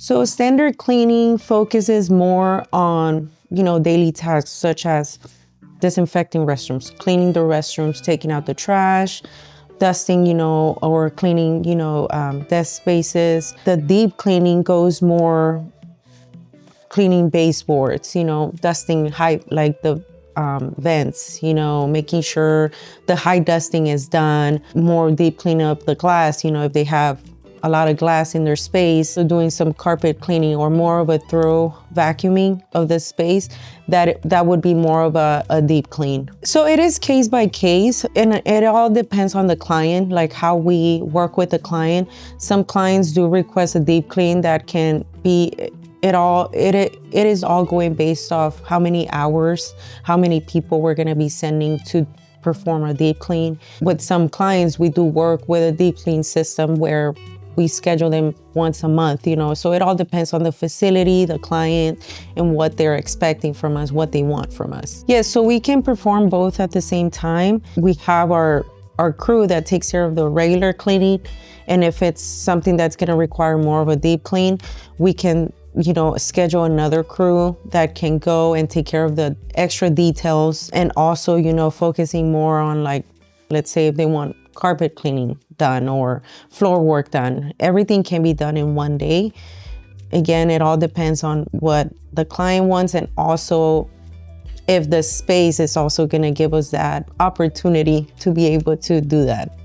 So standard cleaning focuses more on, daily tasks such as disinfecting restrooms, cleaning the restrooms, taking out the trash, dusting, or cleaning, desk spaces. The deep cleaning goes more cleaning baseboards, dusting high, like the vents, making sure the high dusting is done, more deep cleaning up the glass, if they have a lot of glass in their space, so doing some carpet cleaning or more of a thorough vacuuming of the space, that would be more of a deep clean. So it is case by case, and it all depends on the client, like how we work with the client. Some clients do request a deep clean that can be it is all going based off how many hours, how many people we're going to be sending to perform a deep clean. With some clients, we do work with a deep clean system where we schedule them once a month, so it all depends on the facility, the client, and what they're expecting from us, what they want from us. Yeah, so we can perform both at the same time. We have our crew that takes care of the regular cleaning, and if it's something that's going to require more of a deep clean, we can schedule another crew that can go and take care of the extra details, and also focusing more on, like, let's say if they want carpet cleaning done or floor work done, everything can be done in one day. Again, it all depends on what the client wants, and also if the space is also going to give us that opportunity to be able to do that.